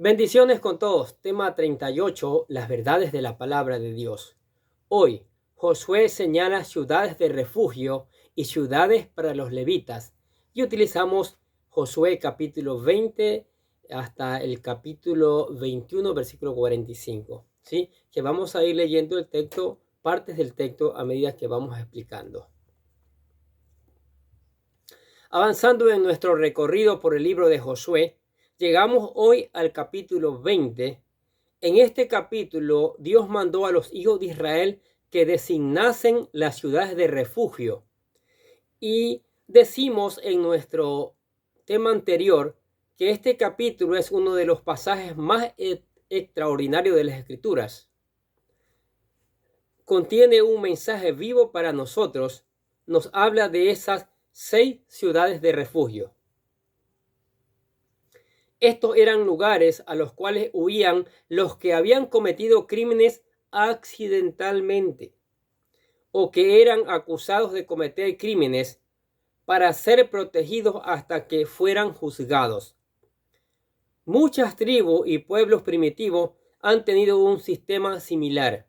Bendiciones con todos. Tema 38, las verdades de la palabra de Dios. Hoy, Josué señala ciudades de refugio y ciudades para los levitas. Y utilizamos Josué capítulo 20 hasta el capítulo 21, versículo 45. ¿Sí? Que vamos a ir leyendo el texto, partes del texto a medida que vamos explicando. Avanzando en nuestro recorrido por el libro de Josué, llegamos hoy al capítulo 20. En este capítulo, Dios mandó a los hijos de Israel que designasen las ciudades de refugio. Y decimos en nuestro tema anterior que este capítulo es uno de los pasajes más extraordinarios de las Escrituras. Contiene un mensaje vivo para nosotros. Nos habla de esas 6 ciudades de refugio. Estos eran lugares a los cuales huían los que habían cometido crímenes accidentalmente o que eran acusados de cometer crímenes para ser protegidos hasta que fueran juzgados. Muchas tribus y pueblos primitivos han tenido un sistema similar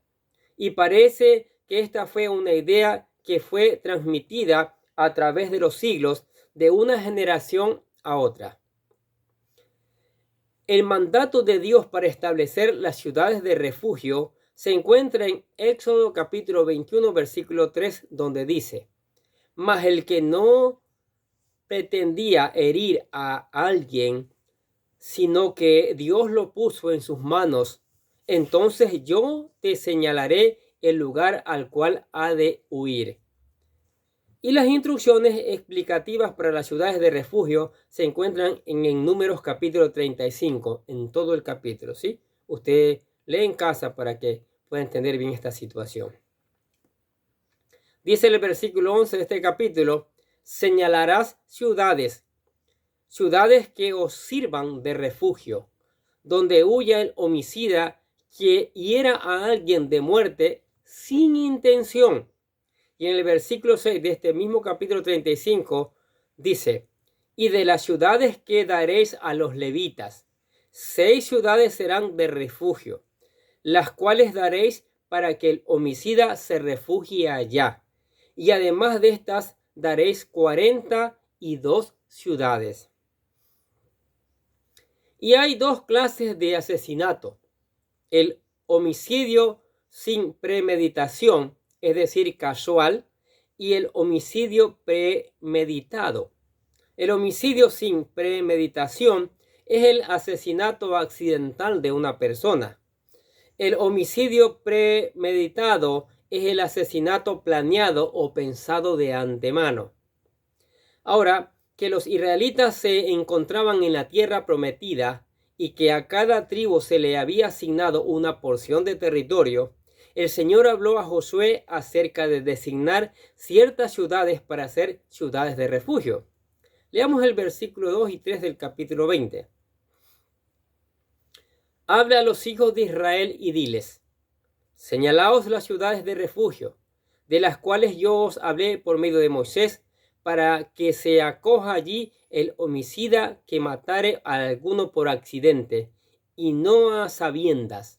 y parece que esta fue una idea que fue transmitida a través de los siglos de una generación a otra. El mandato de Dios para establecer las ciudades de refugio se encuentra en Éxodo capítulo 21, versículo 3, donde dice: mas el que no pretendía herir a alguien, sino que Dios lo puso en sus manos, entonces yo te señalaré el lugar al cual ha de huir. Y las instrucciones explicativas para las ciudades de refugio se encuentran en Números capítulo 35, en todo el capítulo, ¿sí? Usted lee en casa para que pueda entender bien esta situación. Dice el versículo 11 de este capítulo: señalarás ciudades que os sirvan de refugio, donde huya el homicida que hiera a alguien de muerte sin intención. Y en el versículo 6 de este mismo capítulo 35 dice: y de las ciudades que daréis a los levitas, 6 ciudades serán de refugio, las cuales daréis para que el homicida se refugie allá. Y además de estas daréis 42 ciudades. Y hay 2 clases de asesinato: el homicidio sin premeditación, es decir, casual, y el homicidio premeditado. El homicidio sin premeditación es el asesinato accidental de una persona. El homicidio premeditado es el asesinato planeado o pensado de antemano. Ahora, que los israelitas se encontraban en la tierra prometida y que a cada tribu se le había asignado una porción de territorio, el Señor habló a Josué acerca de designar ciertas ciudades para ser ciudades de refugio. Leamos el versículo 2 y 3 del capítulo 20. Habla a los hijos de Israel y diles: señalaos las ciudades de refugio, de las cuales yo os hablé por medio de Moisés, para que se acoja allí el homicida que matare a alguno por accidente, y no a sabiendas,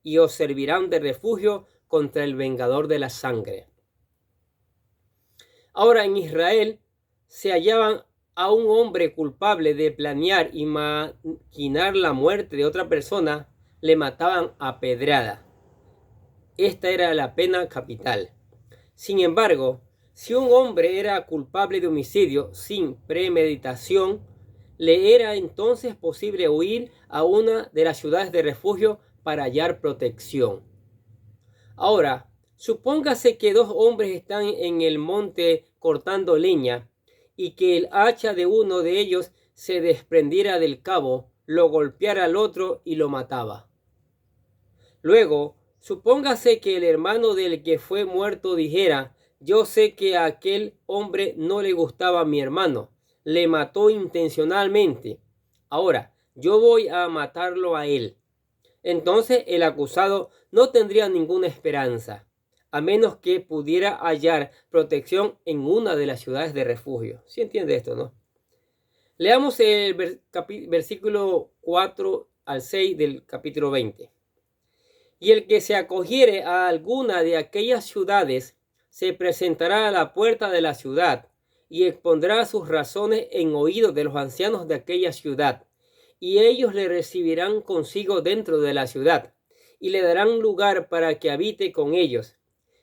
y os servirán de refugio contra el vengador de la sangre. Ahora, en Israel se hallaban a un hombre culpable de planear y maquinar la muerte de otra persona, le mataban a pedrada. Esta era la pena capital. Sin embargo, si un hombre era culpable de homicidio sin premeditación, le era entonces posible huir a una de las ciudades de refugio para hallar protección. Ahora, supóngase que 2 hombres están en el monte cortando leña y que el hacha de uno de ellos se desprendiera del cabo, lo golpeara al otro y lo mataba. Luego, supóngase que el hermano del que fue muerto dijera: yo sé que a aquel hombre no le gustaba a mi hermano, le mató intencionalmente, ahora yo voy a matarlo a él. Entonces el acusado no tendría ninguna esperanza, a menos que pudiera hallar protección en una de las ciudades de refugio. ¿Sí entiende esto, no? Leamos el versículo 4 al 6 del capítulo 20. Y el que se acogiere a alguna de aquellas ciudades se presentará a la puerta de la ciudad y expondrá sus razones en oídos de los ancianos de aquella ciudad, y ellos le recibirán consigo dentro de la ciudad, y le darán lugar para que habite con ellos.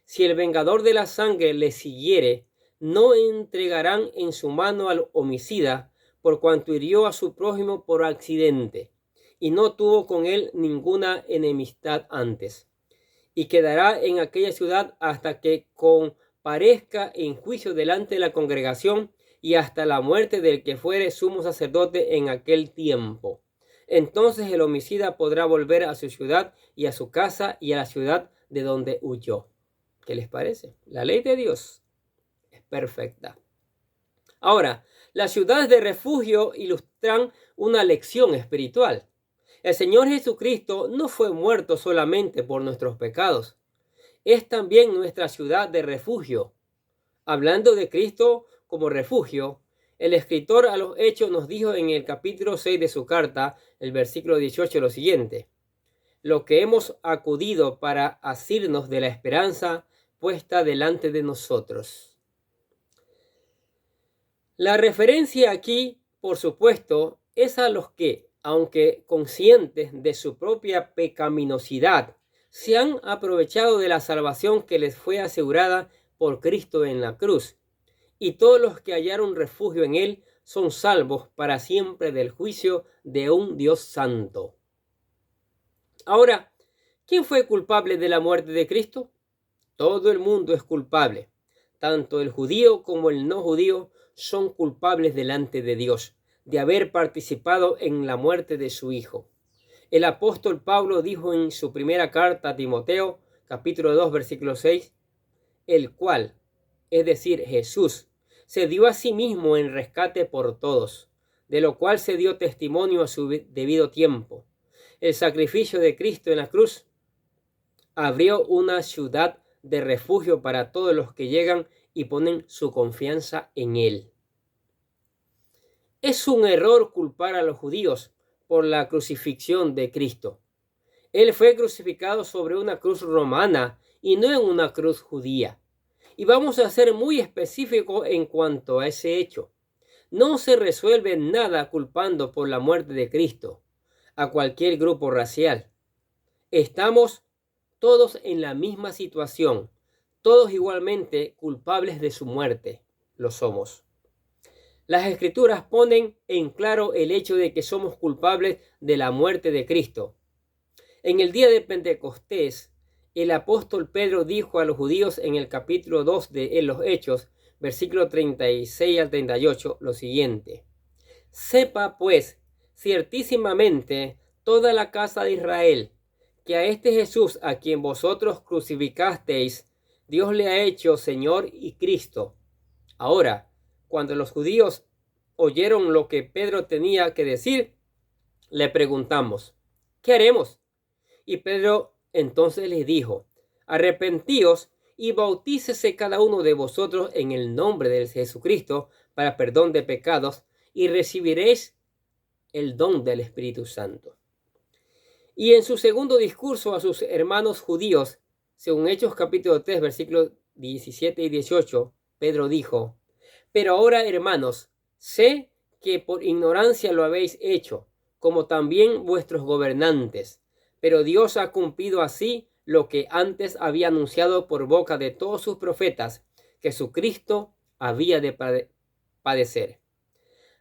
Si el vengador de la sangre le siguiere, no entregarán en su mano al homicida, por cuanto hirió a su prójimo por accidente, y no tuvo con él ninguna enemistad antes. Y quedará en aquella ciudad hasta que comparezca en juicio delante de la congregación, y hasta la muerte del que fuere sumo sacerdote en aquel tiempo. Entonces el homicida podrá volver a su ciudad y a su casa y a la ciudad de donde huyó. ¿Qué les parece? La ley de Dios es perfecta. Ahora, las ciudades de refugio ilustran una lección espiritual. El Señor Jesucristo no fue muerto solamente por nuestros pecados. Es también nuestra ciudad de refugio. Hablando de Cristo como refugio, el escritor a los Hechos nos dijo en el capítulo 6 de su carta, el versículo 18, lo siguiente: lo que hemos acudido para asirnos de la esperanza puesta delante de nosotros. La referencia aquí, por supuesto, es a los que, aunque conscientes de su propia pecaminosidad, se han aprovechado de la salvación que les fue asegurada por Cristo en la cruz, y todos los que hallaron refugio en él son salvos para siempre del juicio de un Dios santo. Ahora, ¿quién fue culpable de la muerte de Cristo? Todo el mundo es culpable. Tanto el judío como el no judío son culpables delante de Dios de haber participado en la muerte de su Hijo. El apóstol Pablo dijo en su primera carta a Timoteo, capítulo 2, versículo 6, el cual, es decir, Jesús, se dio a sí mismo en rescate por todos, de lo cual se dio testimonio a su debido tiempo. El sacrificio de Cristo en la cruz abrió una ciudad de refugio para todos los que llegan y ponen su confianza en él. Es un error culpar a los judíos por la crucifixión de Cristo. Él fue crucificado sobre una cruz romana y no en una cruz judía. Y vamos a ser muy específicos en cuanto a ese hecho. No se resuelve nada culpando por la muerte de Cristo a cualquier grupo racial. Estamos todos en la misma situación, todos igualmente culpables de su muerte, lo somos. Las Escrituras ponen en claro el hecho de que somos culpables de la muerte de Cristo. En el día de Pentecostés, el apóstol Pedro dijo a los judíos en el capítulo 2 de los Hechos, versículo 36 al 38, lo siguiente: sepa pues ciertísimamente toda la casa de Israel, que a este Jesús a quien vosotros crucificasteis, Dios le ha hecho Señor y Cristo. Ahora, cuando los judíos oyeron lo que Pedro tenía que decir, le preguntamos: ¿qué haremos? Y Pedro entonces les dijo: arrepentíos y bautícese cada uno de vosotros en el nombre de Jesucristo para perdón de pecados, y recibiréis el don del Espíritu Santo. Y en su segundo discurso a sus hermanos judíos, según Hechos capítulo 3, versículos 17 y 18, Pedro dijo: pero ahora, hermanos, sé que por ignorancia lo habéis hecho, como también vuestros gobernantes, pero Dios ha cumplido así lo que antes había anunciado por boca de todos sus profetas, que su Cristo había de padecer.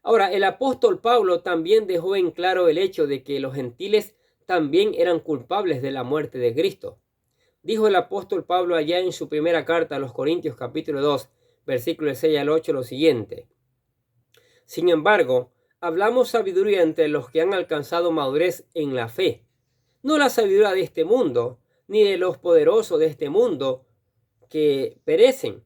Ahora, el apóstol Pablo también dejó en claro el hecho de que los gentiles también eran culpables de la muerte de Cristo. Dijo el apóstol Pablo allá en su primera carta a los Corintios capítulo 2, versículos 6 al 8, lo siguiente: sin embargo, hablamos sabiduría entre los que han alcanzado madurez en la fe, no la sabiduría de este mundo, ni de los poderosos de este mundo que perecen.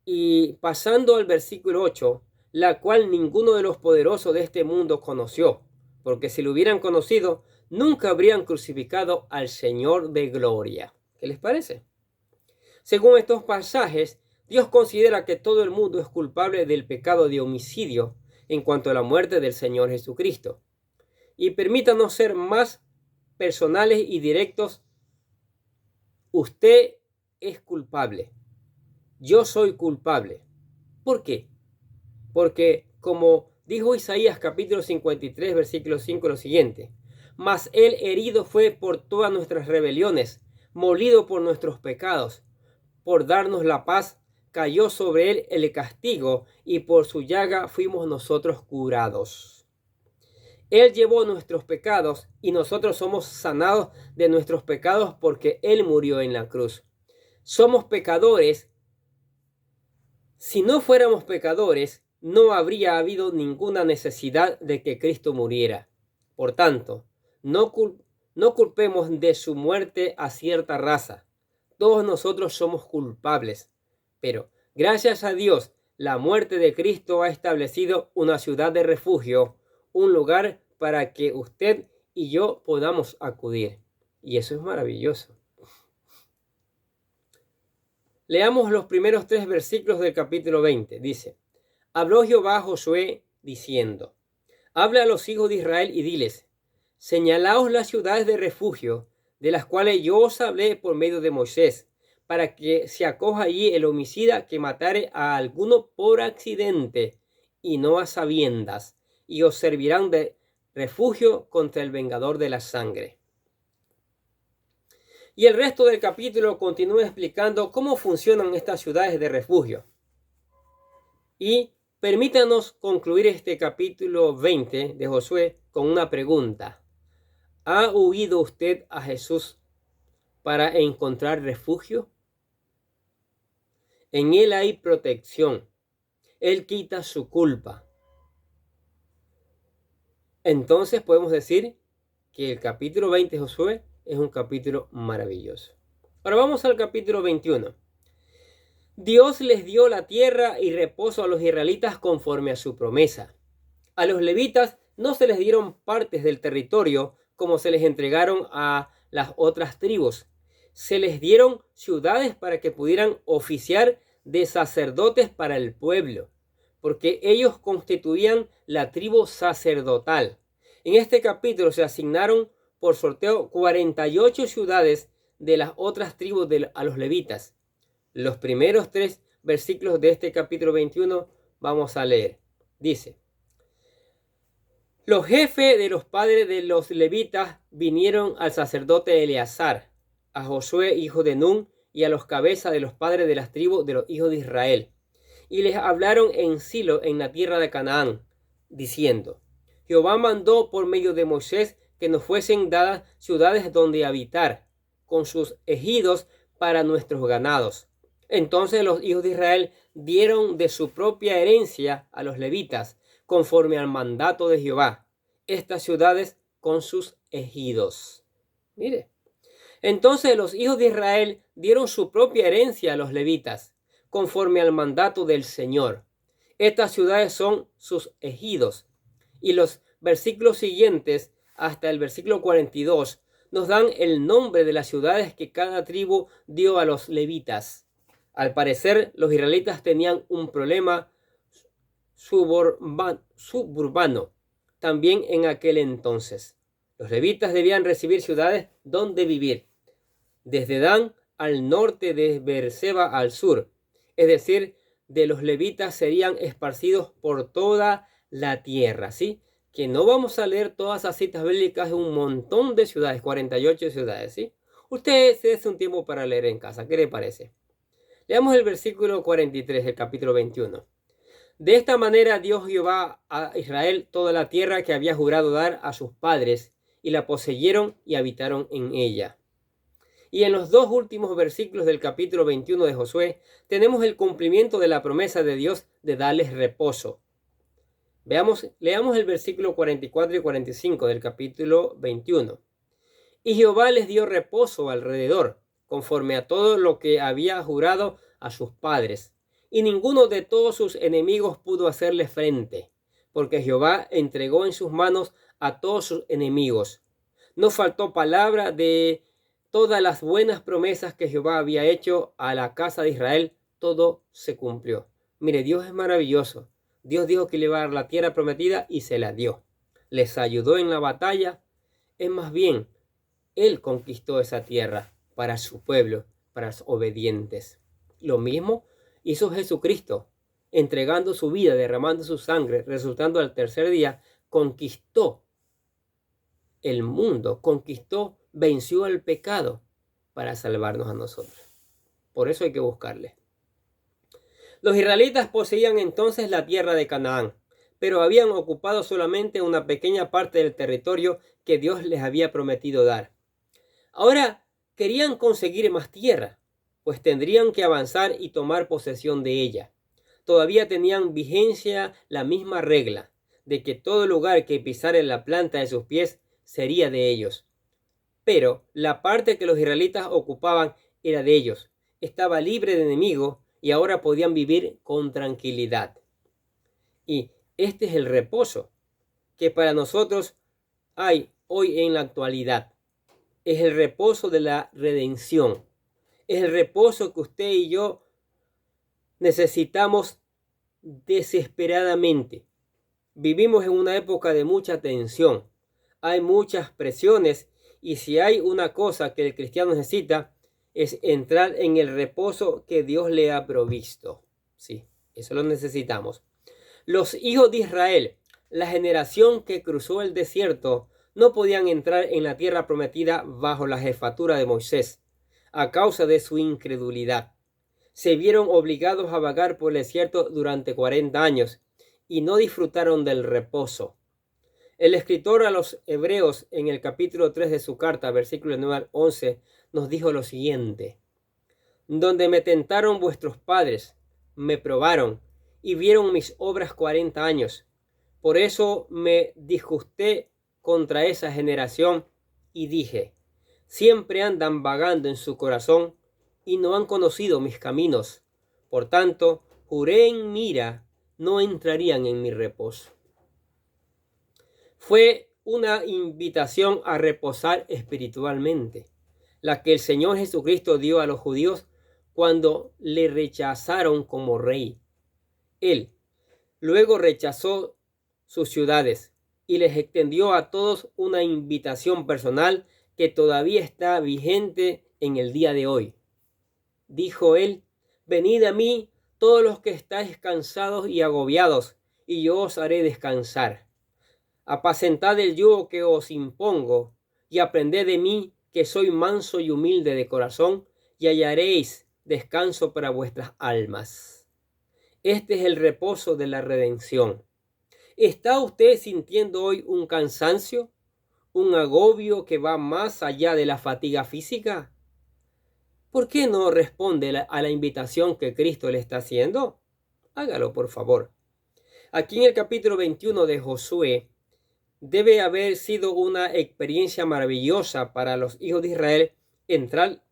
Y pasando al versículo 8, la cual ninguno de los poderosos de este mundo conoció, porque si lo hubieran conocido, nunca habrían crucificado al Señor de gloria. ¿Qué les parece? Según estos pasajes, Dios considera que todo el mundo es culpable del pecado de homicidio en cuanto a la muerte del Señor Jesucristo. Y permítanos ser más personales y directos. Usted es culpable. Yo soy culpable. ¿Por qué? Porque como dijo Isaías capítulo 53, versículo 5, lo siguiente: mas él herido fue por todas nuestras rebeliones, molido por nuestros pecados. Por darnos la paz, cayó sobre él el castigo, y por su llaga fuimos nosotros curados. Él llevó nuestros pecados y nosotros somos sanados de nuestros pecados porque Él murió en la cruz. Somos pecadores. Si no fuéramos pecadores, no habría habido ninguna necesidad de que Cristo muriera. Por tanto, no culpemos de su muerte a cierta raza. Todos nosotros somos culpables. Pero, gracias a Dios, la muerte de Cristo ha establecido una ciudad de refugio, un lugar para que usted y yo podamos acudir. Y eso es maravilloso. Leamos los primeros 3 versículos del capítulo 20. Dice: habló Jehová a Josué diciendo: habla a los hijos de Israel y diles: señalaos las ciudades de refugio, de las cuales yo os hablé por medio de Moisés, para que se acoja allí el homicida que matare a alguno por accidente y no a sabiendas, y os servirán de refugio contra el vengador de la sangre. Y el resto del capítulo continúa explicando cómo funcionan estas ciudades de refugio. Y permítanos concluir este capítulo 20 de Josué con una pregunta. ¿Ha huido usted a Jesús para encontrar refugio? En Él hay protección. Él quita su culpa. Entonces podemos decir que el capítulo 20 de Josué es un capítulo maravilloso. Ahora vamos al capítulo 21. Dios les dio la tierra y reposo a los israelitas conforme a su promesa. A los levitas no se les dieron partes del territorio como se les entregaron a las otras tribus. Se les dieron ciudades para que pudieran oficiar de sacerdotes para el pueblo, porque ellos constituían la tribu sacerdotal. En este capítulo se asignaron por sorteo 48 ciudades de las otras tribus a los levitas. Los primeros 3 versículos de este capítulo 21 vamos a leer. Dice: los jefes de los padres de los levitas vinieron al sacerdote Eleazar, a Josué hijo de Nun, y a los cabezas de los padres de las tribus de los hijos de Israel, y les hablaron en Silo, en la tierra de Canaán, diciendo: Jehová mandó por medio de Moisés que nos fuesen dadas ciudades donde habitar, con sus ejidos para nuestros ganados. Entonces los hijos de Israel dieron de su propia herencia a los levitas, conforme al mandato de Jehová, estas ciudades con sus ejidos. Mire, entonces los hijos de Israel dieron su propia herencia a los levitas, conforme al mandato del Señor. Estas ciudades son sus ejidos. Y los versículos siguientes, hasta el versículo 42, nos dan el nombre de las ciudades que cada tribu dio a los levitas. Al parecer, los israelitas tenían un problema suburbano también en aquel entonces. Los levitas debían recibir ciudades donde vivir, desde Dan al norte, de Beerseba al sur. Es decir, de los levitas serían esparcidos por toda la tierra, ¿sí? Que no vamos a leer todas esas citas bíblicas de un montón de ciudades, 48 ciudades, ¿sí? Usted se hace un tiempo para leer en casa, ¿qué le parece? Leamos el versículo 43 del capítulo 21. De esta manera dio Jehová a Israel toda la tierra que había jurado dar a sus padres, y la poseyeron y habitaron en ella. Y en los 2 últimos versículos del capítulo 21 de Josué tenemos el cumplimiento de la promesa de Dios de darles reposo. Leamos el versículo 44 y 45 del capítulo 21. Y Jehová les dio reposo alrededor, conforme a todo lo que había jurado a sus padres. Y ninguno de todos sus enemigos pudo hacerle frente, porque Jehová entregó en sus manos a todos sus enemigos. No faltó palabra de todas las buenas promesas que Jehová había hecho a la casa de Israel, todo se cumplió. Mire, Dios es maravilloso. Dios dijo que le iba a dar la tierra prometida y se la dio. les ayudó en la batalla. Es más bien, Él conquistó esa tierra para su pueblo, para los obedientes. Lo mismo hizo Jesucristo, entregando su vida, derramando su sangre, resultando al tercer día, conquistó el mundo, venció al pecado para salvarnos a nosotros. Por eso hay que buscarle. Los israelitas poseían entonces la tierra de Canaán, pero habían ocupado solamente una pequeña parte del territorio que Dios les había prometido dar. Ahora querían conseguir más tierra, pues tendrían que avanzar y tomar posesión de ella. Todavía tenían vigencia la misma regla, de que todo lugar que pisara la planta de sus pies sería de ellos. Pero la parte que los israelitas ocupaban era de ellos. Estaba libre de enemigos y ahora podían vivir con tranquilidad. Y este es el reposo que para nosotros hay hoy en la actualidad. Es el reposo de la redención. Es el reposo que usted y yo necesitamos desesperadamente. Vivimos en una época de mucha tensión. Hay muchas presiones y si hay una cosa que el cristiano necesita es entrar en el reposo que Dios le ha provisto. Sí, eso lo necesitamos. Los hijos de Israel, la generación que cruzó el desierto, no podían entrar en la tierra prometida bajo la jefatura de Moisés, a causa de su incredulidad. Se vieron obligados a vagar por el desierto durante 40 años y no disfrutaron del reposo. El escritor a los Hebreos en el capítulo 3 de su carta, versículos 9 al 11, nos dijo lo siguiente: donde me tentaron vuestros padres, me probaron y vieron mis obras 40 años. Por eso me disgusté contra esa generación y dije: siempre andan vagando en su corazón y no han conocido mis caminos. Por tanto, juré en mi ira, no entrarían en mi reposo. Fue una invitación a reposar espiritualmente, la que el Señor Jesucristo dio a los judíos cuando le rechazaron como rey. Él luego rechazó sus ciudades y les extendió a todos una invitación personal que todavía está vigente en el día de hoy. Dijo él: venid a mí todos los que estáis cansados y agobiados, y yo os haré descansar. Apacentad el yugo que os impongo, y aprended de mí, que soy manso y humilde de corazón, y hallaréis descanso para vuestras almas. Este es el reposo de la redención. ¿Está usted sintiendo hoy un cansancio, un agobio que va más allá de la fatiga física? ¿Por qué no responde a la invitación que Cristo le está haciendo? Hágalo, por favor. Aquí en el capítulo 21 de Josué, debe haber sido una experiencia maravillosa para los hijos de Israel entrar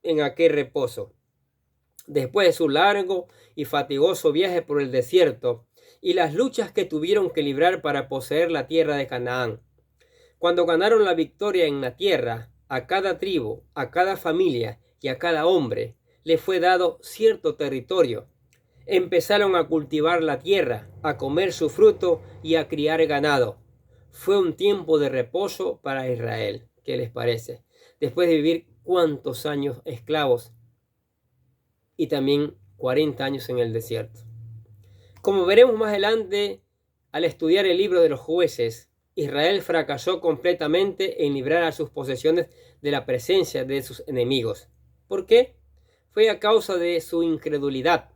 en aquel reposo. Después de su largo y fatigoso viaje por el desierto y las luchas que tuvieron que librar para poseer la tierra de Canaán. Cuando ganaron la victoria en la tierra, a cada tribu, a cada familia y a cada hombre le fue dado cierto territorio. Empezaron a cultivar la tierra, a comer su fruto y a criar ganado. Fue un tiempo de reposo para Israel. ¿Qué les parece? Después de vivir cuántos años esclavos y también 40 años en el desierto. Como veremos más adelante, al estudiar el libro de los jueces, Israel fracasó completamente en librar a sus posesiones de la presencia de sus enemigos. ¿Por qué? Fue a causa de su incredulidad.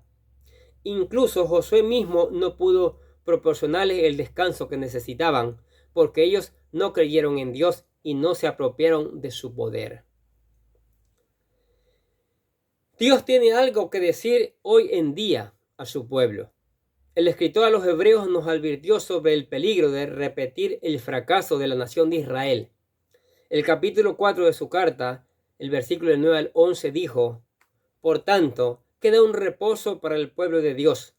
Incluso Josué mismo no pudo proporcionarles el descanso que necesitaban, porque ellos no creyeron en Dios y no se apropiaron de su poder. Dios tiene algo que decir hoy en día a su pueblo. El escritor a los Hebreos nos advirtió sobre el peligro de repetir el fracaso de la nación de Israel. El capítulo 4 de su carta, el versículo 9 al 11 dijo: por tanto, queda un reposo para el pueblo de Dios,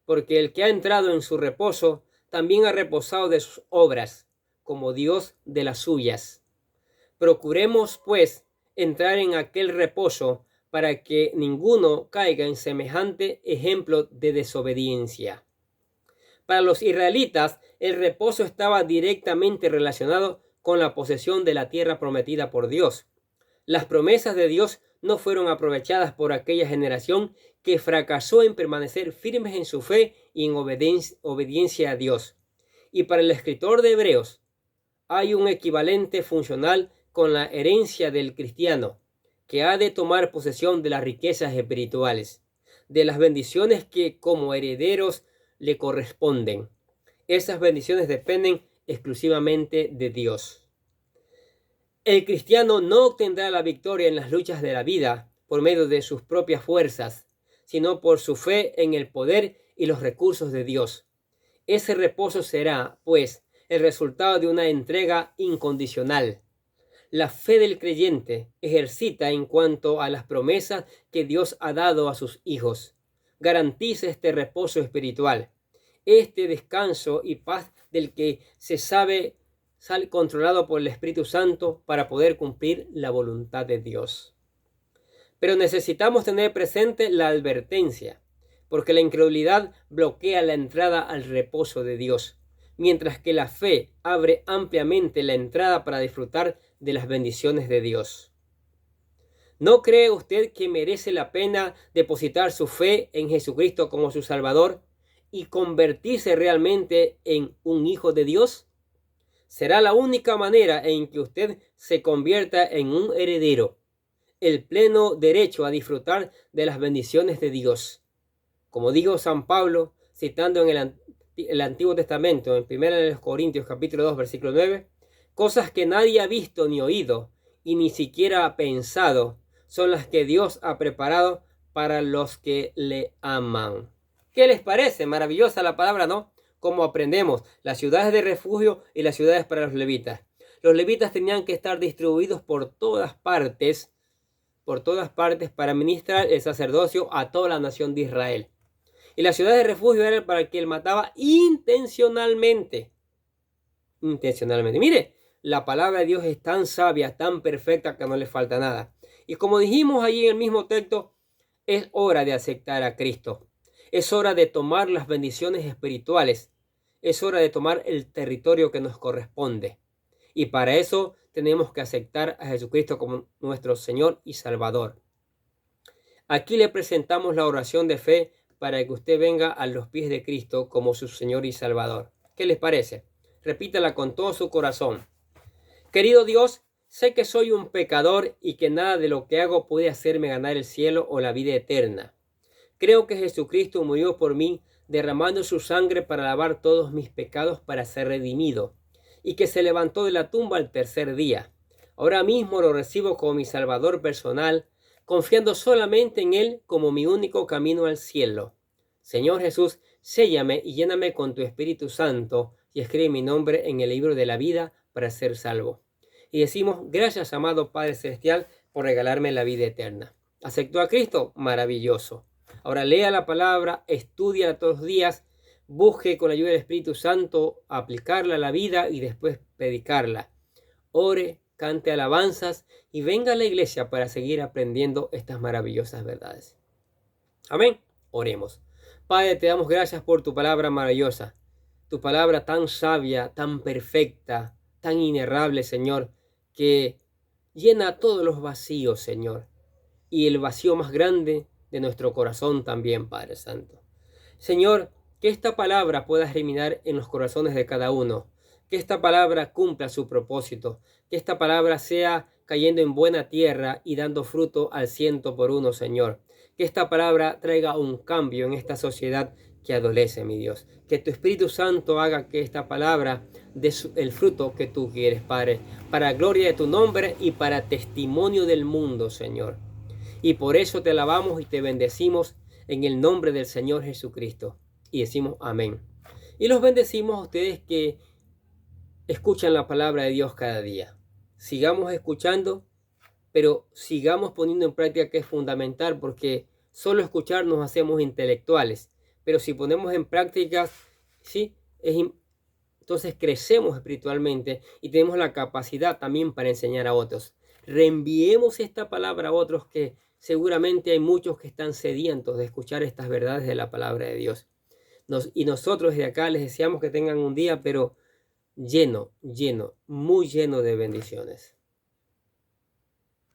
porque el que ha entrado en su reposo también ha reposado de sus obras, como Dios de las suyas. Procuremos, pues, entrar en aquel reposo para que ninguno caiga en semejante ejemplo de desobediencia. Para los israelitas, El reposo estaba directamente relacionado con la posesión de la tierra prometida por Dios. Las promesas de Dios no fueron aprovechadas por aquella generación que fracasó en permanecer firmes en su fe y en obediencia a Dios. Y para el escritor de Hebreos hay un equivalente funcional con la herencia del cristiano, que ha de tomar posesión de las riquezas espirituales, de las bendiciones que como herederos le corresponden. Esas bendiciones dependen exclusivamente de Dios. El cristiano no obtendrá la victoria en las luchas de la vida por medio de sus propias fuerzas, sino por su fe en el poder y los recursos de Dios. Ese reposo será, pues, el resultado de una entrega incondicional. La fe del creyente ejercita en cuanto a las promesas que Dios ha dado a sus hijos. Garantiza este reposo espiritual, este descanso y paz del que se sabe controlado por el Espíritu Santo para poder cumplir la voluntad de Dios. Pero necesitamos tener presente la advertencia, porque la incredulidad bloquea la entrada al reposo de Dios, mientras que la fe abre ampliamente la entrada para disfrutar de las bendiciones de Dios. ¿No cree usted que merece la pena depositar su fe en Jesucristo como su Salvador y convertirse realmente en un hijo de Dios? Será la única manera en que usted se convierta en un heredero, el pleno derecho a disfrutar de las bendiciones de Dios. Como dijo San Pablo, citando en el Antiguo Testamento, en 1 Corintios capítulo 2, versículo 9, cosas que nadie ha visto ni oído, y ni siquiera ha pensado, son las que Dios ha preparado para los que le aman. ¿Qué les parece? Maravillosa la palabra, ¿no? Como aprendemos, las ciudades de refugio y las ciudades para los levitas. Los levitas tenían que estar distribuidos por todas partes para ministrar el sacerdocio a toda la nación de Israel. Y las ciudades de refugio eran para el que él mataba intencionalmente. Mire, la palabra de Dios es tan sabia, tan perfecta que no le falta nada. Y como dijimos allí en el mismo texto, es hora de aceptar a Cristo. Es hora de tomar las bendiciones espirituales. Es hora de tomar el territorio que nos corresponde. Y para eso tenemos que aceptar a Jesucristo como nuestro Señor y Salvador. Aquí le presentamos la oración de fe para que usted venga a los pies de Cristo como su Señor y Salvador. ¿Qué les parece? Repítala con todo su corazón. Querido Dios, sé que soy un pecador y que nada de lo que hago puede hacerme ganar el cielo o la vida eterna. Creo que Jesucristo murió por mí, derramando su sangre para lavar todos mis pecados para ser redimido, y que se levantó de la tumba al tercer día. Ahora mismo lo recibo como mi Salvador personal, confiando solamente en Él como mi único camino al cielo. Señor Jesús, séllame y lléname con tu Espíritu Santo y escribe mi nombre en el libro de la vida para ser salvo. Y decimos, gracias, amado Padre Celestial, por regalarme la vida eterna. ¿Aceptó a Cristo? Maravilloso. Ahora lea la palabra, estudia todos los días, busque con la ayuda del Espíritu Santo aplicarla a la vida y después predicarla. Ore, cante alabanzas y venga a la iglesia para seguir aprendiendo estas maravillosas verdades. Amén. Oremos. Padre, te damos gracias por tu palabra maravillosa, tu palabra tan sabia, tan perfecta, tan inerrable, Señor, que llena todos los vacíos, Señor, y el vacío más grande de nuestro corazón también, Padre Santo. Señor, que esta palabra pueda germinar en los corazones de cada uno, que esta palabra cumpla su propósito, que esta palabra sea cayendo en buena tierra y dando fruto al 100%, Señor. Que esta palabra traiga un cambio en esta sociedad que adolece, mi Dios. Que tu Espíritu Santo haga que esta palabra dé el fruto que tú quieres, Padre, para gloria de tu nombre y para testimonio del mundo, Señor. Y por eso te alabamos y te bendecimos en el nombre del Señor Jesucristo. Y decimos amén. Y los bendecimos a ustedes que escuchan la palabra de Dios cada día. Sigamos escuchando, pero sigamos poniendo en práctica, que es fundamental, porque solo escuchar nos hacemos intelectuales. Pero si ponemos en práctica, ¿sí? Entonces crecemos espiritualmente y tenemos la capacidad también para enseñar a otros. Reenviemos esta palabra a otros, que seguramente hay muchos que están sedientos de escuchar estas verdades de la palabra de Dios. Y nosotros de acá les deseamos que tengan un día, pero lleno, muy lleno de bendiciones.